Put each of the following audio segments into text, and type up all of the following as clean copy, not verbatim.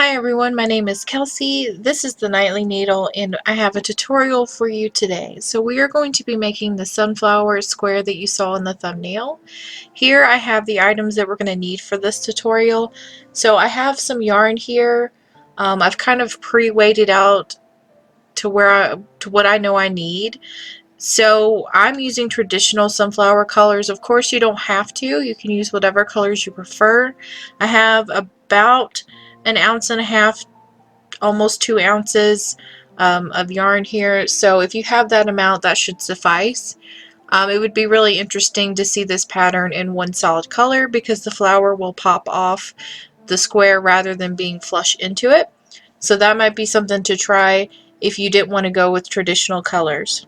Hi everyone, my name is Kelsey. This is the Nightly Needle and I have a tutorial for you today. So we are going to be making the sunflower square that you saw in the thumbnail. Here I have the items that we're going to need for this tutorial. So I have some yarn here. I've kind of pre-weighed out to what I know I need. So I'm using traditional sunflower colors. Of course you don't have to. You can use whatever colors you prefer. I have about 1.5 ounces, almost 2 ounces of yarn here. So if you have that amount, that should suffice. It would be really interesting to see this pattern in one solid color because the flower will pop off the square rather than being flush into it. So that might be something to try if you didn't want to go with traditional colors.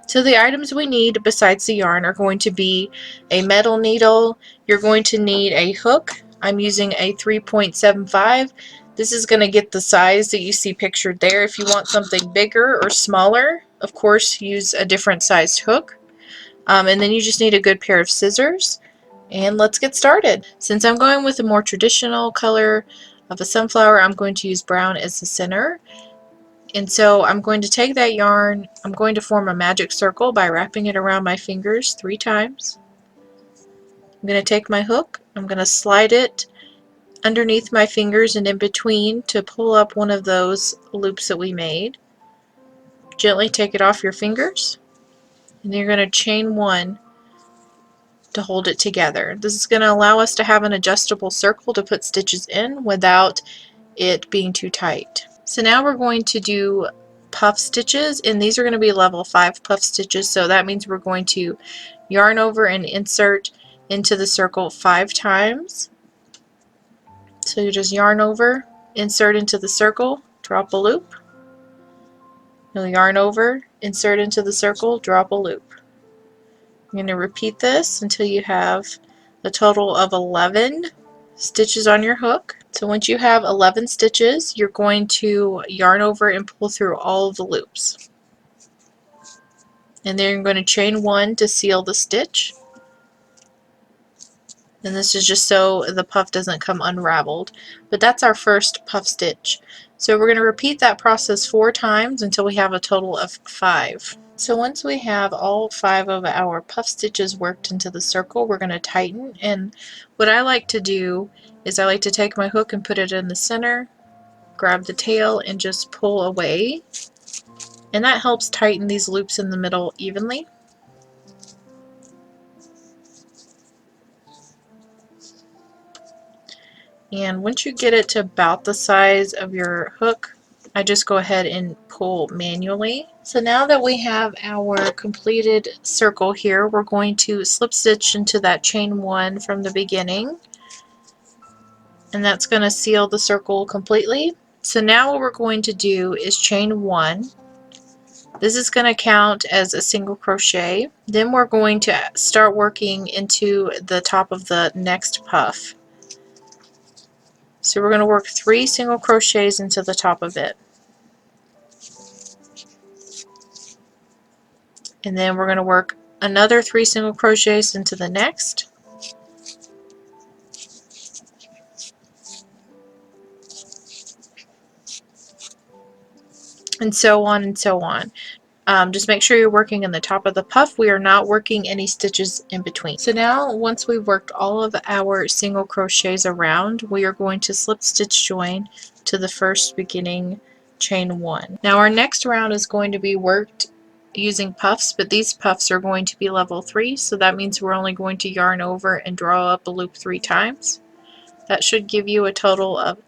So the items we need besides the yarn are going to be a metal needle. You're going to need a hook. I'm using a 3.75. This is going to get the size that you see pictured there. If you want something bigger or smaller, of course use a different sized hook. And then you just need a good pair of scissors. And let's get started. Since I'm going with a more traditional color of a sunflower, I'm going to use brown as the center. And so I'm going to take that yarn, I'm going to form a magic circle by wrapping it around my fingers 3 times. I'm going to take my hook, I'm going to slide it underneath my fingers and in between to pull up one of those loops that we made. Gently take it off your fingers, and you're going to chain 1 to hold it together. This is going to allow us to have an adjustable circle to put stitches in without it being too tight. So now we're going to do puff stitches, and these are going to be level 5 puff stitches, so that means we're going to yarn over and insert into the circle 5 times. So you just yarn over, insert into the circle, drop a loop. You'll yarn over, insert into the circle, drop a loop. You're going to repeat this until you have a total of 11 stitches on your hook. So once you have 11 stitches, you're going to yarn over and pull through all of the loops. And then you're going to chain 1 to seal the stitch. And this is just so the puff doesn't come unraveled. But that's our first puff stitch. So we're going to repeat that process 4 times until we have a total of 5. So once we have all 5 of our puff stitches worked into the circle, we're going to tighten. And what I like to do is I like to take my hook and put it in the center, grab the tail, and just pull away. And that helps tighten these loops in the middle evenly. And once you get it to about the size of your hook, I just go ahead and pull manually. So now that we have our completed circle here, we're going to slip stitch into that chain 1 from the beginning. And that's going to seal the circle completely. So now what we're going to do is chain 1. This is going to count as a single crochet. Then we're going to start working into the top of the next puff. So we're going to work 3 single crochets into the top of it. And then we're going to work another 3 single crochets into the next. And so on and so on. Just make sure you're working in the top of the puff. We are not working any stitches in between. So now once we've worked all of our single crochets around, we are going to slip stitch join to the first beginning chain 1. Now our next round is going to be worked using puffs, but these puffs are going to be level 3, so that means we're only going to yarn over and draw up a loop 3 times. That should give you a total of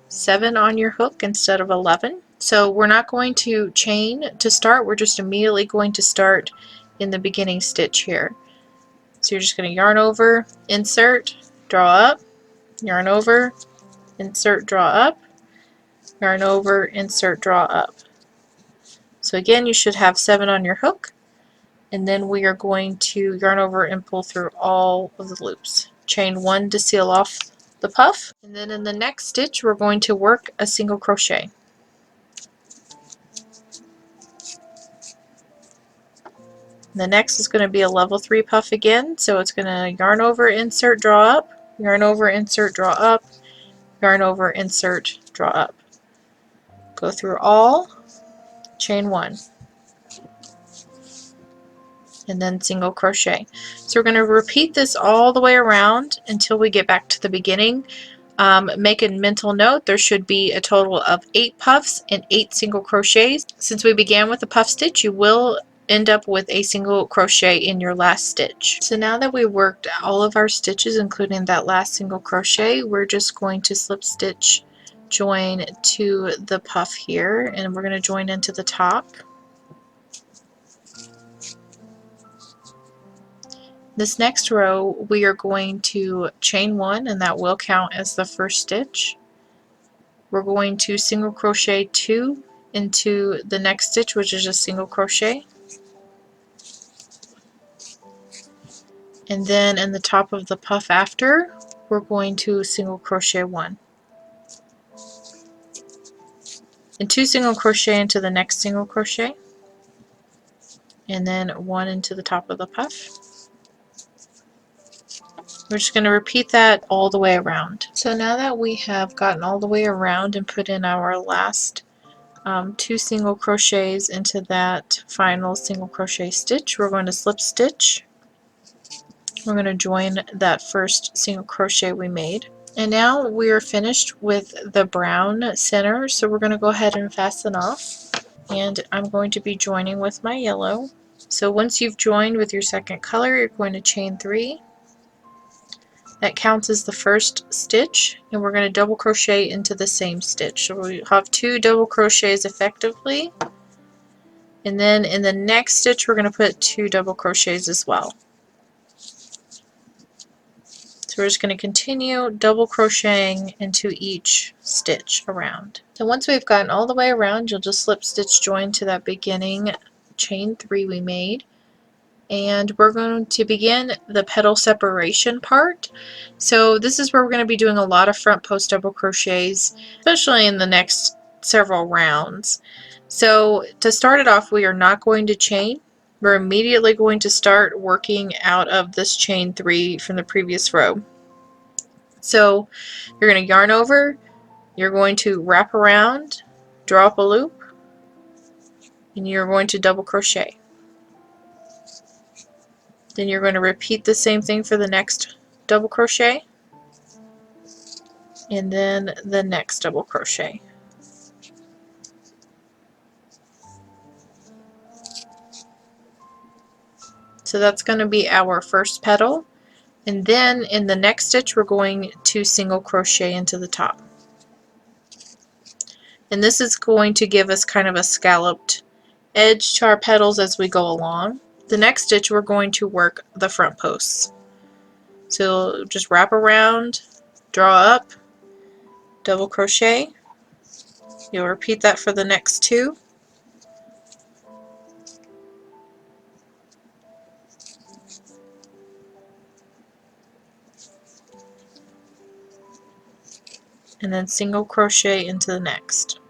7 on your hook instead of 11. So we're not going to chain to start, we're just immediately going to start in the beginning stitch here. So you're just going to yarn over, insert, draw up, yarn over, insert, draw up, yarn over, insert, draw up. So again, you should have 7 on your hook, and then we are going to yarn over and pull through all of the loops. Chain 1 to seal off the puff, and then in the next stitch we're going to work a single crochet. The next is going to be a level 3 puff again, so it's going to yarn over, insert, draw up, yarn over, insert, draw up, yarn over, insert, draw up, go through all, chain 1, and then single crochet. So we're going to repeat this all the way around until we get back to the beginning. Make a mental note, there should be a total of 8 puffs and 8 single crochets. Since we began with a puff stitch, you will end up with a single crochet in your last stitch. So now that we worked all of our stitches, including that last single crochet, we're just going to slip stitch join to the puff here, and we're going to join into the top. This next row we are going to chain 1, and that will count as the first stitch. We're going to single crochet 2 into the next stitch, which is a single crochet, and then in the top of the puff after, we're going to single crochet 1 and 2 single crochet into the next single crochet, and then 1 into the top of the puff. We're just going to repeat that all the way around. So now that we have gotten all the way around and put in our last 2 single crochets into that final single crochet stitch, we're going to slip stitch. We're going to join that first single crochet we made. And now we are finished with the brown center, so we're going to go ahead and fasten off. And I'm going to be joining with my yellow. So once you've joined with your second color, you're going to chain 3. That counts as the first stitch, and we're going to double crochet into the same stitch. So we have 2 double crochets effectively, and then in the next stitch we're going to put 2 double crochets as well. So we're just going to continue double crocheting into each stitch around. So once we've gotten all the way around, you'll just slip stitch join to that beginning chain 3 we made. And we're going to begin the petal separation part. So this is where we're going to be doing a lot of front post double crochets, especially in the next several rounds. So to start it off, we are not going to chain. We're immediately going to start working out of this chain 3 from the previous row. So you're going to yarn over, you're going to wrap around, draw up a loop, and you're going to double crochet. Then you're going to repeat the same thing for the next double crochet, and then the next double crochet. So that's going to be our first petal, and then in the next stitch we're going to single crochet into the top. And this is going to give us kind of a scalloped edge to our petals as we go along. The next stitch we're going to work the front posts. So just wrap around, draw up, double crochet. You'll repeat that for the next 2. And then single crochet into the next.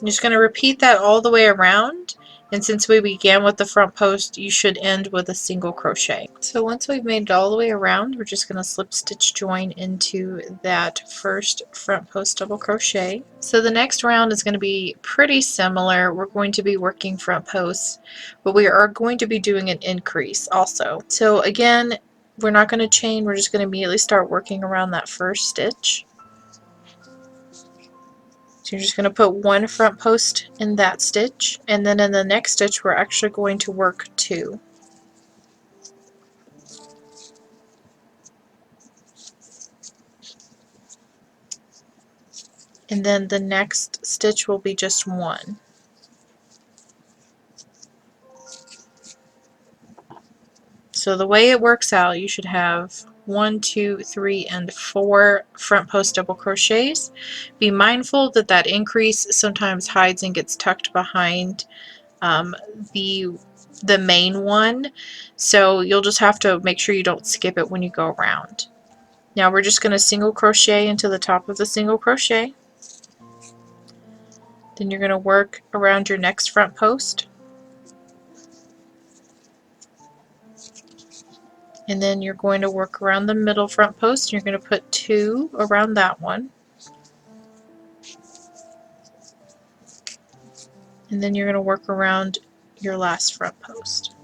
I'm just going to repeat that all the way around, and since we began with the front post, you should end with a single crochet. So once we've made it all the way around, we're just going to slip stitch join into that first front post double crochet. So the next round is going to be pretty similar. We're going to be working front posts, but we are going to be doing an increase also. So again, we're not going to chain, we're just going to immediately start working around that first stitch. So you're just going to put 1 front post in that stitch, and then in the next stitch we're actually going to work 2. And then the next stitch will be just 1. So the way it works out, you should have 1, 2, 3, and 4 front post double crochets. Be mindful that that increase sometimes hides and gets tucked behind the main one, so you'll just have to make sure you don't skip it when you go around. Now we're just going to single crochet into the top of the single crochet. Then you're going to work around your next front post, And then you're going to work around the middle front post. You're going to put 2 around that one. And then you're going to work around your last front post.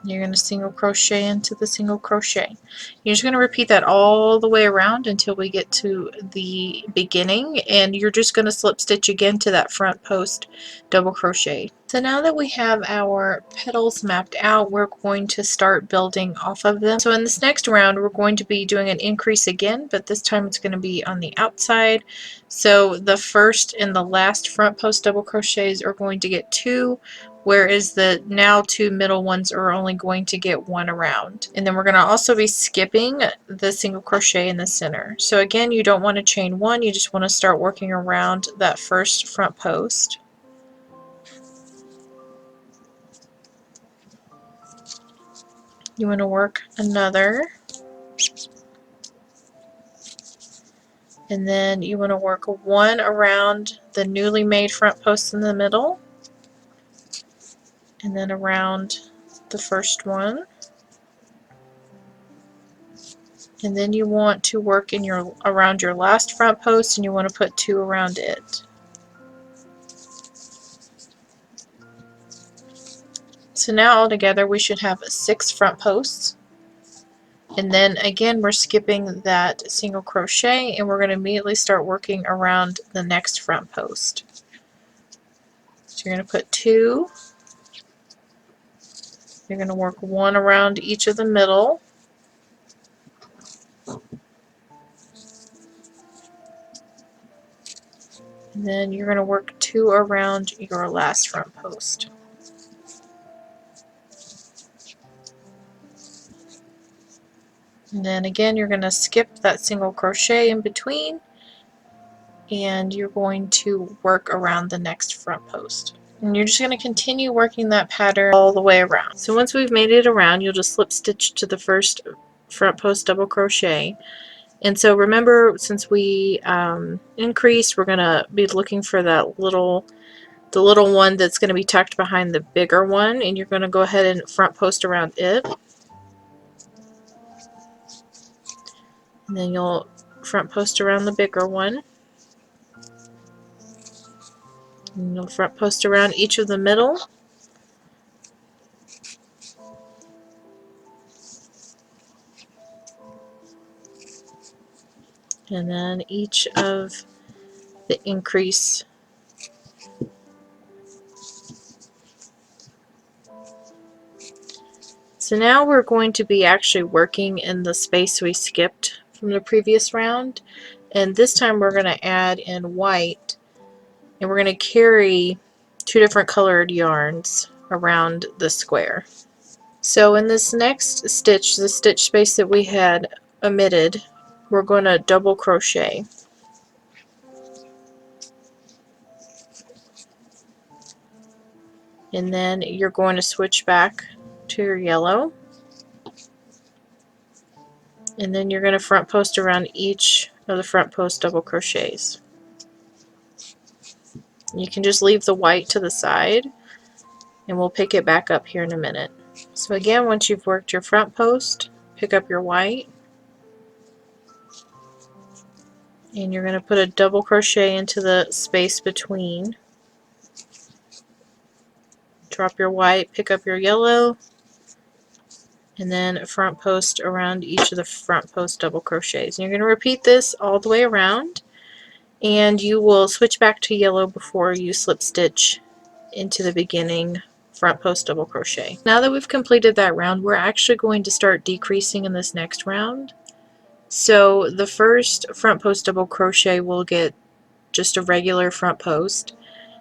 You're going to single crochet into the single crochet. You're just going to repeat that all the way around until we get to the beginning, and you're just going to slip stitch again to that front post double crochet. So now that we have our petals mapped out, we're going to start building off of them. So in this next round we're going to be doing an increase again, but this time it's going to be on the outside. So the first and the last front post double crochets are going to get 2, whereas the now 2 middle ones are only going to get 1 around. And then we're going to also be skipping the single crochet in the center. So again, you don't want to chain 1, you just want to start working around that first front post. You want to work another, and then you want to work 1 around the newly made front post in the middle, and then around the first one. And then you want to work in around your last front post, and you want to put 2 around it. So now altogether we should have 6 front posts. And then again we're skipping that single crochet, and we're going to immediately start working around the next front post. So you're going to put 2. You're going to work 1 around each of the middle. And then you're going to work 2 around your last front post. And then again you're going to skip that single crochet in between, and you're going to work around the next front post. And you're just going to continue working that pattern all the way around. So once we've made it around, you'll just slip stitch to the first front post double crochet. And so remember, since we increased, we're going to be looking for that the little one that's going to be tucked behind the bigger one, and you're going to go ahead and front post around it. And then you'll front post around the bigger one. And you'll front post around each of the middle. And then each of the increase. So now we're going to be actually working in the space we skipped from the previous round, and this time we're going to add in white, and we're going to carry 2 different colored yarns around the square. So in this next stitch, the stitch space that we had omitted, we're going to double crochet. And then you're going to switch back to your yellow, and then you're going to front post around each of the front post double crochets. You can just leave the white to the side, and we'll pick it back up here in a minute. So again, once you've worked your front post, pick up your white, and you're going to put a double crochet into the space between. Drop your white, pick up your yellow, and then front post around each of the front post double crochets. And you're going to repeat this all the way around, and you will switch back to yellow before you slip stitch into the beginning front post double crochet. Now that we've completed that round, we're actually going to start decreasing in this next round. So the first front post double crochet will get just a regular front post.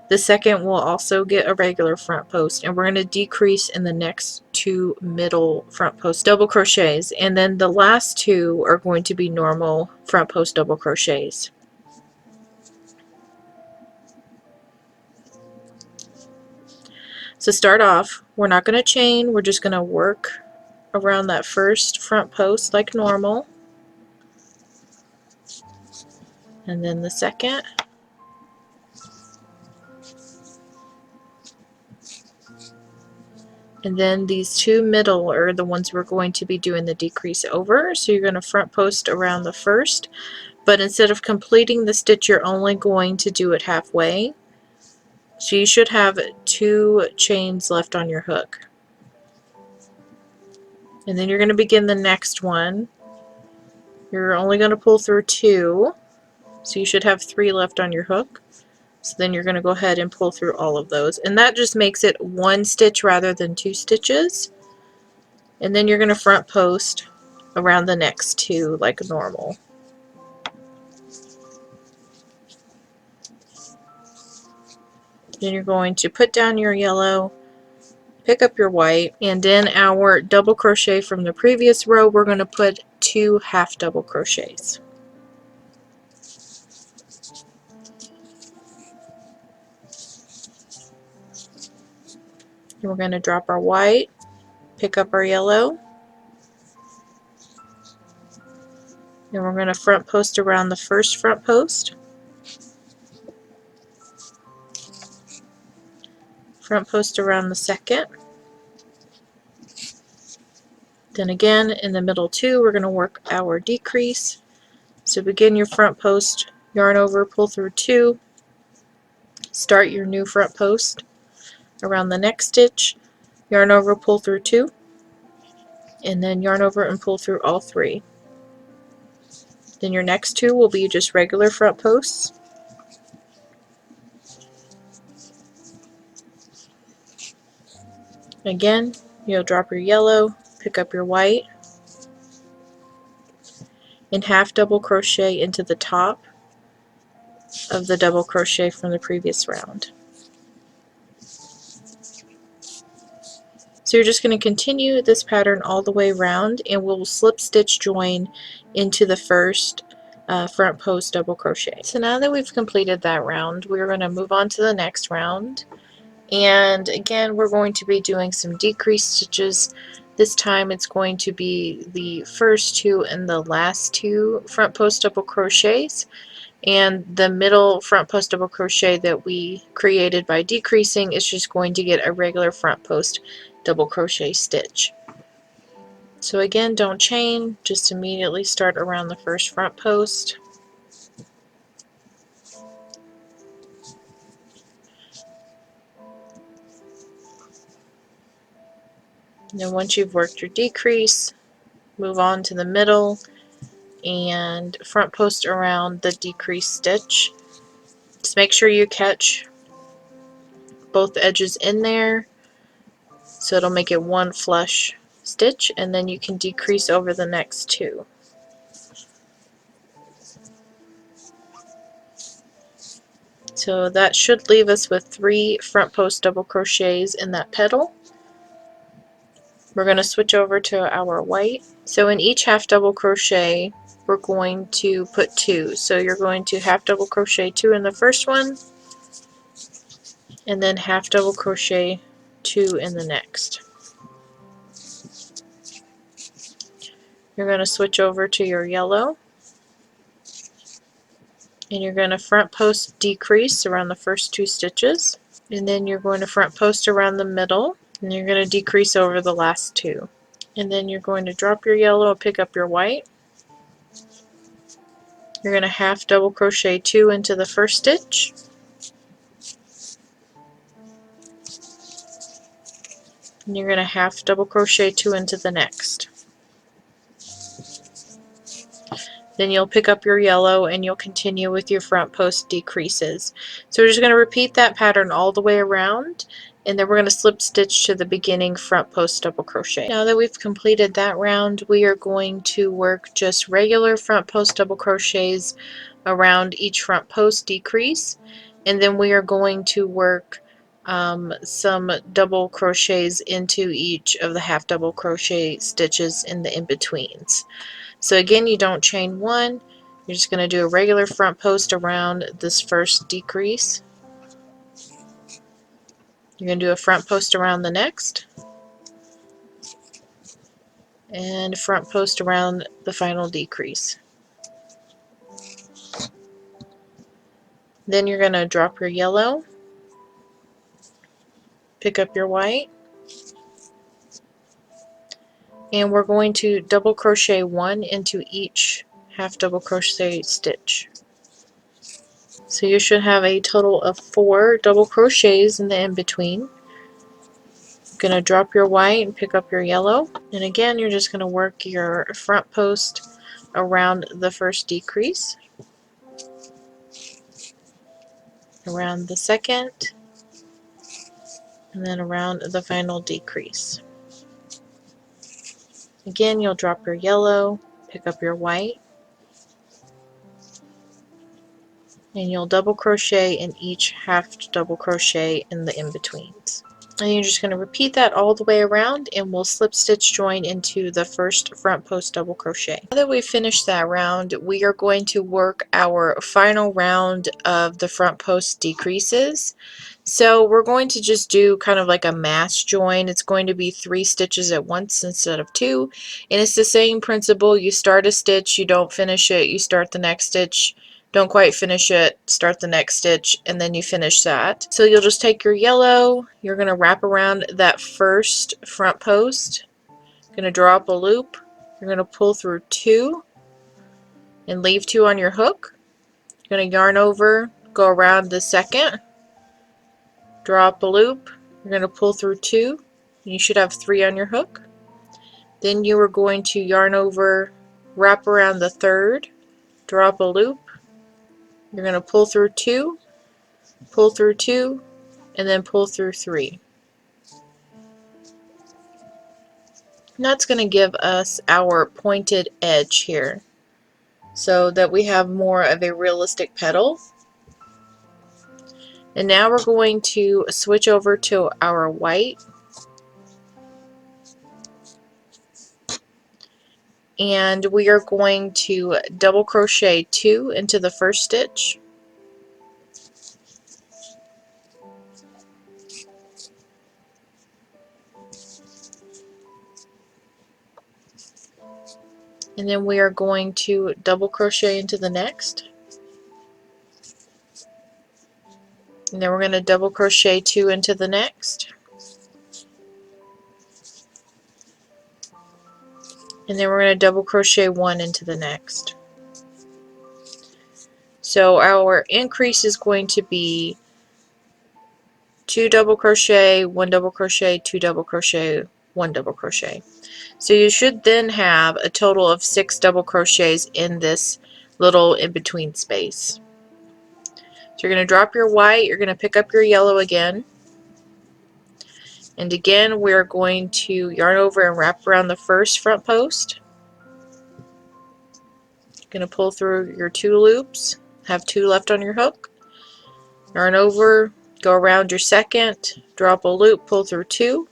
The second will also get a regular front post, and we're going to decrease in the next 2 middle front post double crochets, and then the last 2 are going to be normal front post double crochets. So start off, we're not going to chain, we're just going to work around that first front post like normal, and then the second, And then these two middle are the ones we're going to be doing the decrease over. So you're going to front post around the first, but instead of completing the stitch, you're only going to do it halfway. So you should have 2 chains left on your hook. And then you're going to begin the next one. You're only going to pull through 2, so you should have 3 left on your hook. So then you're going to go ahead and pull through all of those. And that just makes it 1 stitch rather than 2 stitches. And then you're going to front post around the next 2 like normal. Then you're going to put down your yellow, pick up your white, and in our double crochet from the previous row, we're going to put 2 half double crochets. And we're going to drop our white, pick up our yellow, and we're going to front post around the first front post, front post around the second, then again in the middle 2 we're going to work our decrease. So begin your front post, yarn over, pull through 2, start your new front post around the next stitch, yarn over, pull through 2, and then yarn over and pull through all 3. Then your next 2 will be just regular front posts. Again, you'll drop your yellow, pick up your white, and half double crochet into the top of the double crochet from the previous round. So you're just going to continue this pattern all the way around, and we'll slip stitch join into the first front post double crochet. So now that we've completed that round, we're going to move on to the next round. And again, we're going to be doing some decrease stitches. This time it's going to be the first 2 and the last 2 front post double crochets, and the middle front post double crochet that we created by decreasing is just going to get a regular front post double crochet stitch. So again, don't chain, just immediately start around the first front post. And then once you've worked your decrease, move on to the middle and front post around the decrease stitch. Just make sure you catch both edges in there so it'll make it one flush stitch, and then you can decrease over the next 2. So that should leave us with 3 front post double crochets in that petal. We're going to switch over to our white. So in each half double crochet we're going to put 2. So you're going to half double crochet 2 in the first one, and then half double crochet 2 in the next. You're going to switch over to your yellow, and you're going to front post decrease around the first 2 stitches, and then you're going to front post around the middle, and you're going to decrease over the last 2. And then you're going to drop your yellow and pick up your white. You're going to half double crochet 2 into the first stitch, and you're going to half double crochet 2 into the next. Then you'll pick up your yellow and you'll continue with your front post decreases. So we're just going to repeat that pattern all the way around, and then we're going to slip stitch to the beginning front post double crochet. Now that we've completed that round, we are going to work just regular front post double crochets around each front post decrease, and then we are going to work some double crochets into each of the half double crochet stitches in the in-betweens. So again, you don't chain 1, you're just going to do a regular front post around this first decrease. You're going to do a front post around the next, and a front post around the final decrease. Then you're going to drop your yellow, pick up your white, and we're going to double crochet 1 into each half double crochet stitch. So you should have a total of 4 double crochets in the in-between. Going to drop your white and pick up your yellow, and again you're just going to work your front post around the first decrease, around the second, and then around the final decrease. Again, you'll drop your yellow, pick up your white, and you'll double crochet in each half double crochet in the in-betweens. And you're just going to repeat that all the way around, and we'll slip stitch join into the first front post double crochet. Now that we've finished that round, we are going to work our final round of the front post decreases. So we're going to just do kind of like a mass join. It's going to be 3 stitches at once instead of 2, and it's the same principle. You start a stitch, you don't finish it, you start the next stitch, don't quite finish it, start the next stitch, and then you finish that. So you'll just take your yellow, you're going to wrap around that first front post, going to draw up a loop, you're going to pull through 2 and leave 2 on your hook. You're going to yarn over, go around the second, draw up a loop, you're going to pull through 2, and you should have 3 on your hook. Then you are going to yarn over, wrap around the third, draw up a loop, you're going to pull through 2, and then pull through 3. And that's going to give us our pointed edge here, so that we have more of a realistic petal. And now we're going to switch over to our white, and we are going to double crochet 2 into the first stitch, and then we are going to double crochet into the next, and then we're going to double crochet 2 into the next, and then we're going to double crochet 1 into the next. So our increase is going to be 2 double crochet, 1 double crochet, 2 double crochet, 1 double crochet. So you should then have a total of 6 double crochets in this little in-between space. So you're going to drop your white, you're going to pick up your yellow again, and again we're going to yarn over and wrap around the first front post. You're going to pull through your 2 loops, have 2 left on your hook, yarn over, go around your second, drop a loop, pull through 2,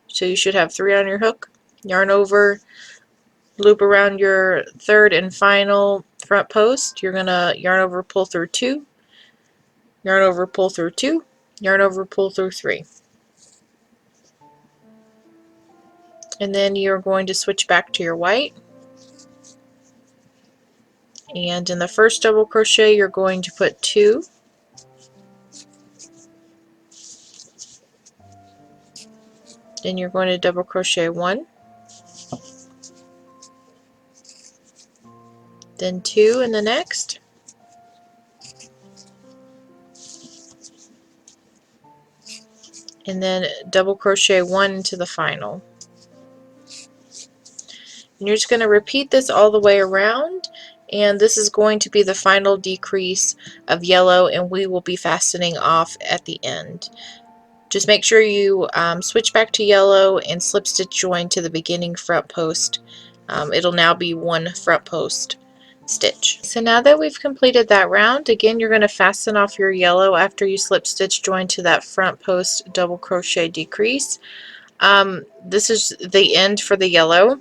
so you should have 3 on your hook, yarn over, loop around your third and final front post. You're going to yarn over, pull through 2, yarn over, pull through 2, yarn over, pull through 3. And then you're going to switch back to your white, and in the first double crochet you're going to put 2, then you're going to double crochet 1, then 2 in the next, and then double crochet 1 into the final. And you're just going to repeat this all the way around, and this is going to be the final decrease of yellow, and we will be fastening off at the end. Just make sure you switch back to yellow and slip stitch join to the beginning front post. It'll now be 1 front post stitch. So now that we've completed that round, again you're going to fasten off your yellow after you slip stitch join to that front post double crochet decrease. This is the end for the yellow.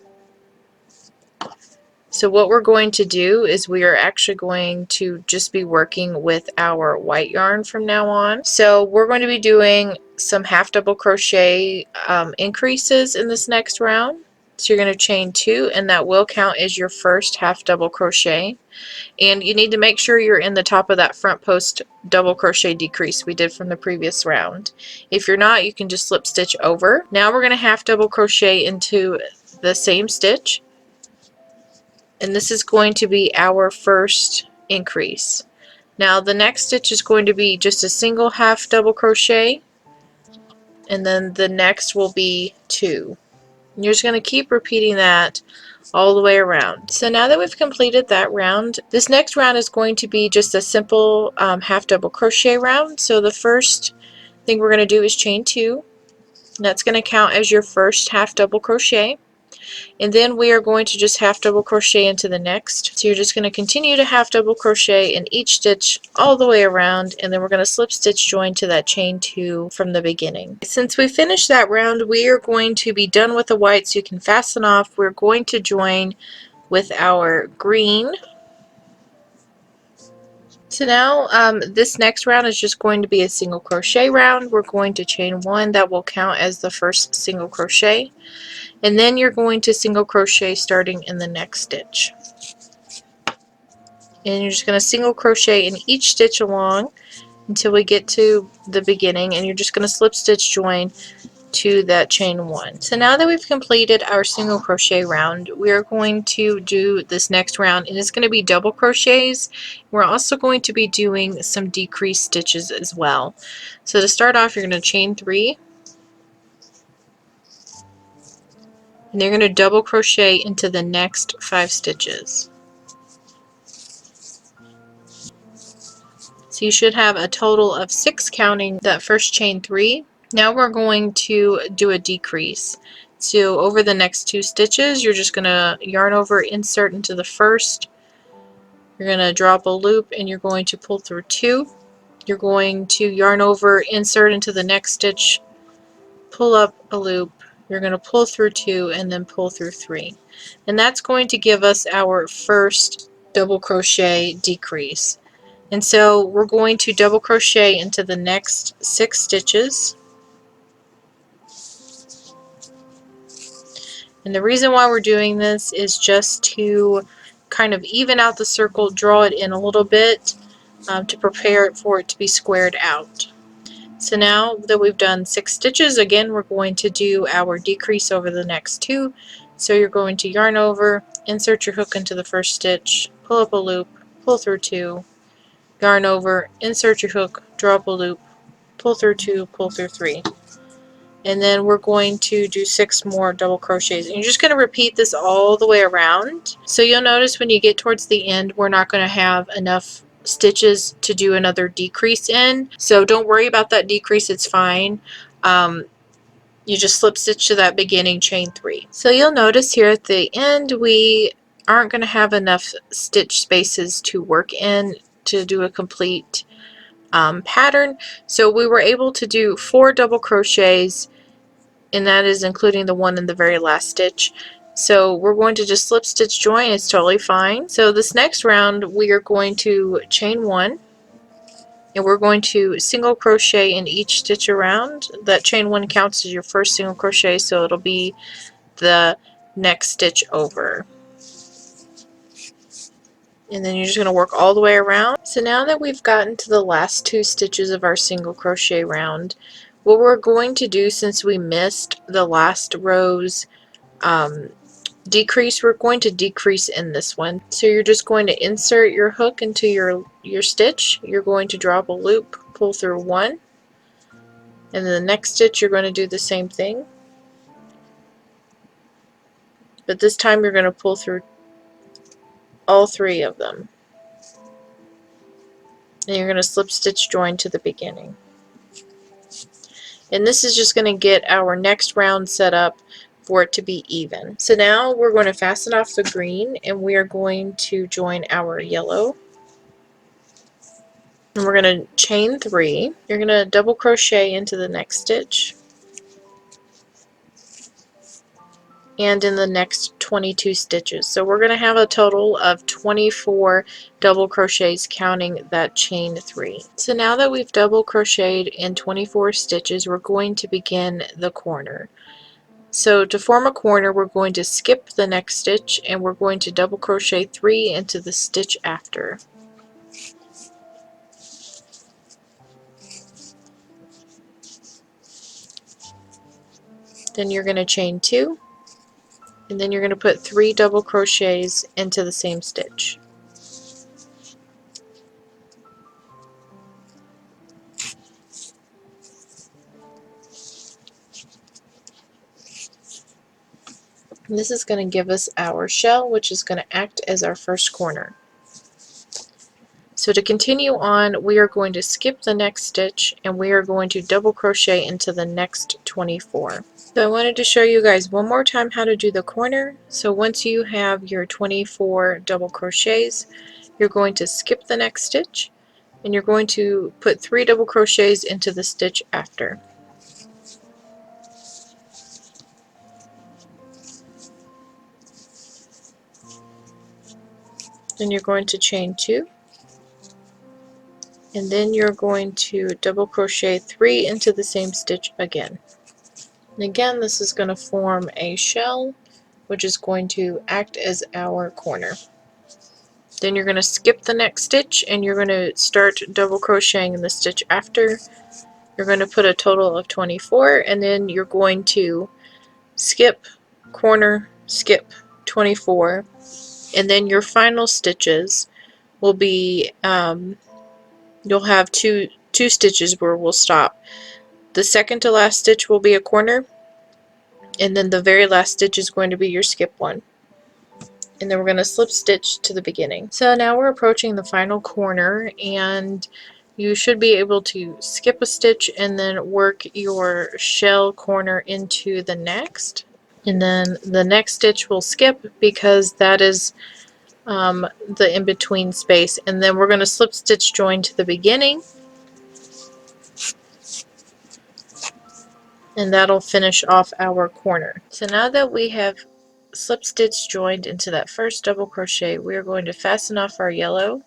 So what we're going to do is we are actually going to just be working with our white yarn from now on. So we're going to be doing some half double crochet increases in this next round. So you're going to chain 2, and that will count as your first half double crochet. And you need to make sure you're in the top of that front post double crochet decrease we did from the previous round. If you're not, you can just slip stitch over. Now we're going to half double crochet into the same stitch, and this is going to be our first increase. Now the next stitch is going to be just a single half double crochet, and then the next will be 2. And you're just going to keep repeating that all the way around. So now that we've completed that round, this next round is going to be just a simple half double crochet round. So the first thing we're going to do is chain 2. And that's going to count as your first half double crochet. And then we are going to just half double crochet into the next. So you're just going to continue to half double crochet in each stitch all the way around, and then we're going to slip stitch join to that chain 2 from the beginning. Since we finished that round, we are going to be done with the white, so you can fasten off. We're going to join with our green. So now this next round is just going to be a single crochet round. We're going to chain 1. That will count as the first single crochet. And then you're going to single crochet starting in the next stitch. And you're just going to single crochet in each stitch along until we get to the beginning, and you're just going to slip stitch join to that chain 1. So now that we've completed our single crochet round, we are going to do this next round, and it's going to be double crochets. We're also going to be doing some decreased stitches as well. So to start off, you're going to chain 3. And you're going to double crochet into the next 5 stitches. So you should have a total of 6 counting that first chain 3. Now we're going to do a decrease. So over the next 2 stitches, you're just going to yarn over, insert into the first. You're going to drop a loop, and you're going to pull through 2. You're going to yarn over, insert into the next stitch, pull up a loop. You're going to pull through 2 and then pull through 3. And that's going to give us our first double crochet decrease. And so we're going to double crochet into the next 6 stitches. And the reason why we're doing this is just to kind of even out the circle, draw it in a little bit to prepare it for it to be squared out. So now that we've done 6 stitches, again we're going to do our decrease over the next 2. So you're going to yarn over, insert your hook into the first stitch, pull up a loop, pull through 2, yarn over, insert your hook, drop a loop, pull through 2, pull through 3. And then we're going to do 6 more double crochets. And you're just going to repeat this all the way around. So you'll notice when you get towards the end, we're not going to have enough stitches to do another decrease in. So don't worry about that decrease, it's fine. You just slip stitch to that beginning chain 3. So you'll notice here at the end we aren't going to have enough stitch spaces to work in to do a complete pattern. So we were able to do 4 double crochets, and that is including the one in the very last stitch. So we're going to just slip stitch join, it's totally fine. So this next round we are going to chain 1, and we're going to single crochet in each stitch around. That chain 1 counts as your first single crochet, so it'll be the next stitch over. And then you're just going to work all the way around. So now that we've gotten to the last 2 stitches of our single crochet round, what we're going to do, since we missed the last row's decrease, we're going to decrease in this one. So you're just going to insert your hook into your stitch. You're going to drop a loop, pull through 1, and then the next stitch you're going to do the same thing, but this time you're going to pull through all 3 of them. And you're going to slip stitch join to the beginning. And this is just going to get our next round set up for it to be even. So now we're going to fasten off the green, and we are going to join our yellow. And we're going to chain 3. You're going to double crochet into the next stitch, and in the next 22 stitches. So we're going to have a total of 24 double crochets counting that chain 3. So now that we've double crocheted in 24 stitches, we're going to begin the corner. So to form a corner, we're going to skip the next stitch, and we're going to double crochet 3 into the stitch after. Then you're going to chain 2, and then you're going to put 3 double crochets into the same stitch. And this is going to give us our shell, which is going to act as our first corner. So to continue on, we are going to skip the next stitch and we are going to double crochet into the next 24. So I wanted to show you guys one more time how to do the corner. So once you have your 24 double crochets, you're going to skip the next stitch and you're going to put 3 double crochets into the stitch after. Then you're going to chain 2, and then you're going to double crochet 3 into the same stitch again. And again, this is going to form a shell, which is going to act as our corner. Then you're going to skip the next stitch and you're going to start double crocheting in the stitch after. You're going to put a total of 24, and then you're going to skip, corner, skip, 24, and then your final stitches will be, you'll have two stitches where we'll stop. The second to last stitch will be a corner, and then the very last stitch is going to be your skip one. And then we're going to slip stitch to the beginning. So now we're approaching the final corner, and you should be able to skip a stitch and then work your shell corner into the next. And then the next stitch will skip because that is the in-between space. And then we're going to slip stitch join to the beginning, and that'll finish off our corner. So now that we have slip stitch joined into that first double crochet, we are going to fasten off our yellow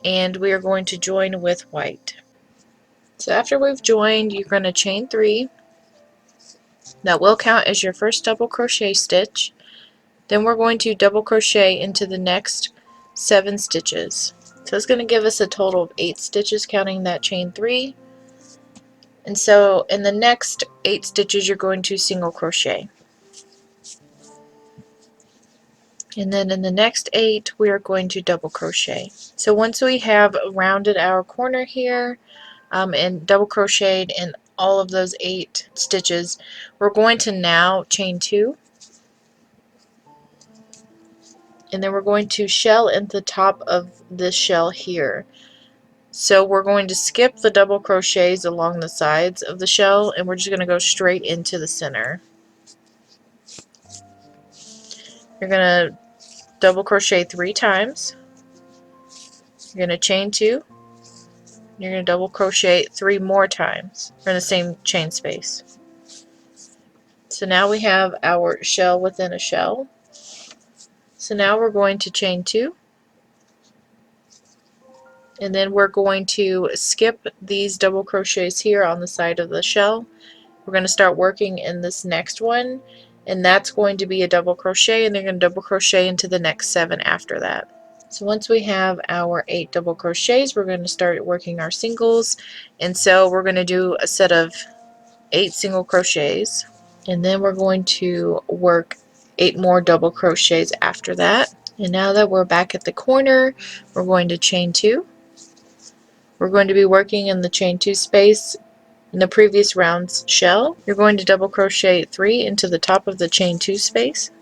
and we are going to join with white. So after we've joined, you're going to chain 3. That will count as your first double crochet stitch. Then we're going to double crochet into the next 7 stitches. So it's going to give us a total of 8 stitches counting that chain 3. And so in the next 8 stitches you're going to single crochet. And then in the next 8 we are going to double crochet. So once we have rounded our corner here and double crocheted in all of those 8 stitches, we're going to now chain 2, and then we're going to shell at the top of this shell here. So we're going to skip the double crochets along the sides of the shell, and we're just going to go straight into the center. You're going to double crochet 3 times. You're going to chain 2. You're going to double crochet 3 more times in the same chain space. So now we have our shell within a shell. So now we're going to chain 2, and then we're going to skip these double crochets here on the side of the shell. We're going to start working in this next one, and that's going to be a double crochet, and they're going to double crochet into the next 7 after that. So once we have our 8 double crochets, we're going to start working our singles, and so we're going to do a set of 8 single crochets, and then we're going to work 8 more double crochets after that. And now that we're back at the corner, we're going to chain 2. We're going to be working in the chain 2 space in the previous round's shell. You're going to double crochet 3 into the top of the chain 2 space.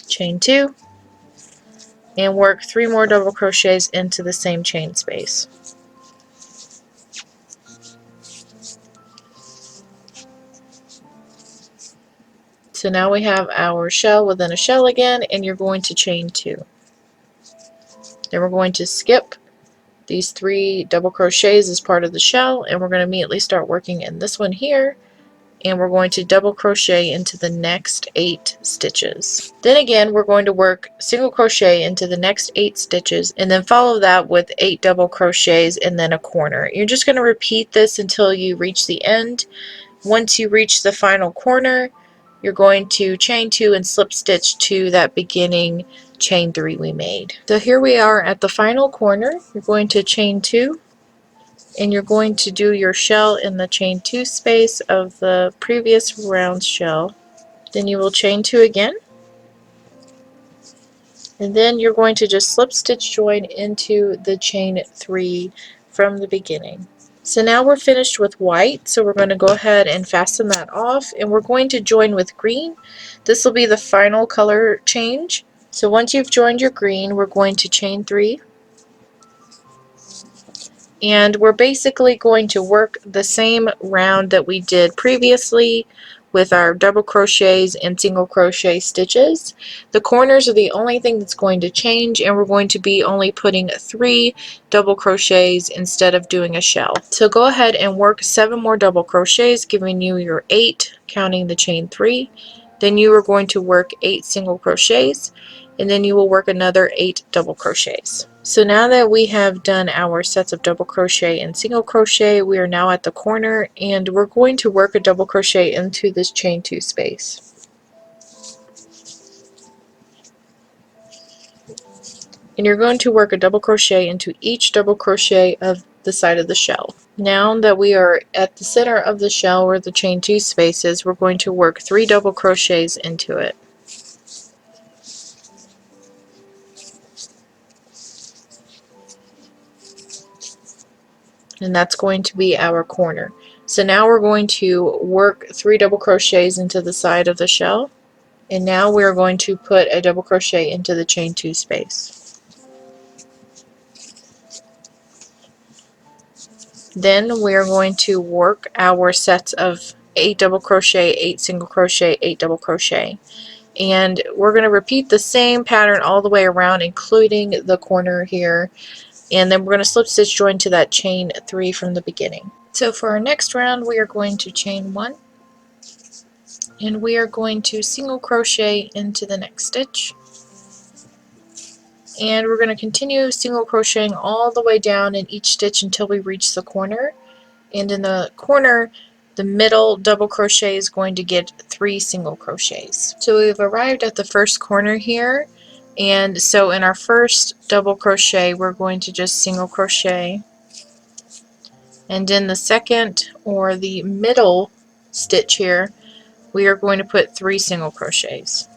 Chain 2, and work 3 more double crochets into the same chain space. So now we have our shell within a shell again, and you're going to chain 2. Then we're going to skip these 3 double crochets as part of the shell, and we're going to immediately start working in this one here, and we're going to double crochet into the next 8 stitches. Then again we're going to work single crochet into the next 8 stitches, and then follow that with 8 double crochets and then a corner. You're just going to repeat this until you reach the end. Once you reach the final corner, you're going to chain 2 and slip stitch to that beginning chain 3 we made. So here we are at the final corner. You're going to chain 2, and you're going to do your shell in the chain 2 space of the previous round shell. Then you will chain 2 again, and then you're going to just slip stitch join into the chain 3 from the beginning. So now we're finished with white, so we're going to go ahead and fasten that off, and we're going to join with green. This will be the final color change. So once you've joined your green, we're going to chain 3, and we're basically going to work the same round that we did previously with our double crochets and single crochet stitches. The corners are the only thing that's going to change, and we're going to be only putting 3 double crochets instead of doing a shell. So go ahead and work 7 more double crochets, giving you your 8, counting the chain 3. Then you are going to work 8 single crochets, and then you will work another 8 double crochets. So now that we have done our sets of double crochet and single crochet, we are now at the corner, and we're going to work a double crochet into this chain 2 space. And you're going to work a double crochet into each double crochet of the side of the shell. Now that we are at the center of the shell where the chain 2 space is, we're going to work 3 double crochets into it. And that's going to be our corner. So now we're going to work 3 double crochets into the side of the shell, and now we're going to put a double crochet into the chain 2 space. Then we're going to work our sets of 8 double crochet, 8 single crochet, 8 double crochet, and we're going to repeat the same pattern all the way around, including the corner here. And then we're going to slip stitch join to that chain 3 from the beginning. So for our next round, we are going to chain 1, and we are going to single crochet into the next stitch, and we're going to continue single crocheting all the way down in each stitch until we reach the corner. And in the corner, the middle double crochet is going to get 3 single crochets. So we've arrived at the first corner here. And so in our first double crochet, we're going to just single crochet, and in the second or the middle stitch here, we are going to put 3 single crochets.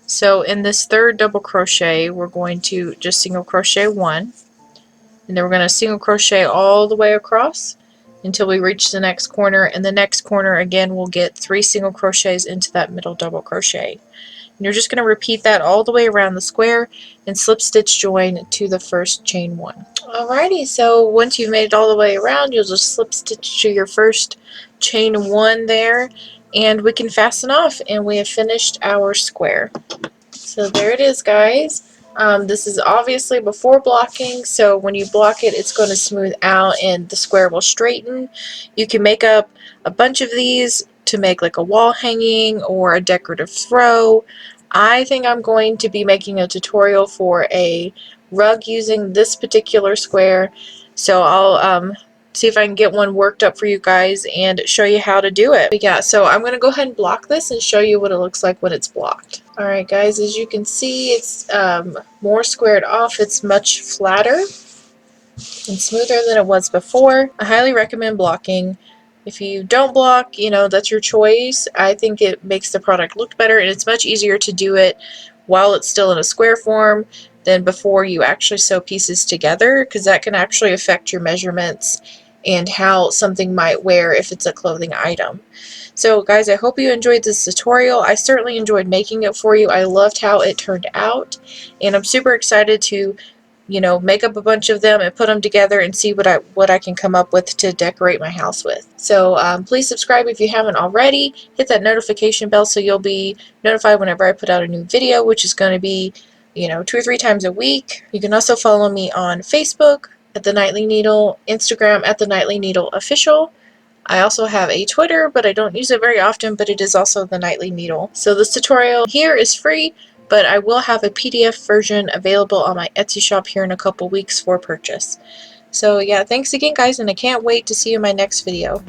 So in this third double crochet, we're going to just single crochet 1, and then we're going to single crochet all the way across until we reach the next corner, and the next corner again we'll get 3 single crochets into that middle double crochet. And you're just going to repeat that all the way around the square and slip stitch join to the first chain 1. Alrighty, so once you've made it all the way around, you'll just slip stitch to your first chain 1 there, and we can fasten off, and we have finished our square. So there it is, guys. This is obviously before blocking, so when you block it, it's going to smooth out and the square will straighten. You can make up a bunch of these to make like a wall hanging or a decorative throw. I think I'm going to be making a tutorial for a rug using this particular square, so I'll see if I can get one worked up for you guys and show you how to do it. But yeah, so I'm going to go ahead and block this and show you what it looks like when it's blocked. Alright guys, as you can see, it's more squared off. It's much flatter and smoother than it was before. I highly recommend blocking. If you don't block, you know, that's your choice. I think it makes the product look better, and it's much easier to do it while it's still in a square form than before you actually sew pieces together, because that can actually affect your measurements and how something might wear if it's a clothing item. So guys, I hope you enjoyed this tutorial. I certainly enjoyed making it for you. I loved how it turned out, and I'm super excited to, you know, make up a bunch of them and put them together and see what I can come up with to decorate my house with. So please subscribe if you haven't already. Hit that notification bell so you'll be notified whenever I put out a new video, which is going to be, you know, 2 or 3 times a week. You can also follow me on Facebook at The Nightly Needle, Instagram at The Nightly Needle Official. I also have a Twitter, but I don't use it very often, but it is also The Nightly Needle. So this tutorial here is free, but I will have a PDF version available on my Etsy shop here in a couple weeks for purchase. So yeah, thanks again guys, and I can't wait to see you in my next video.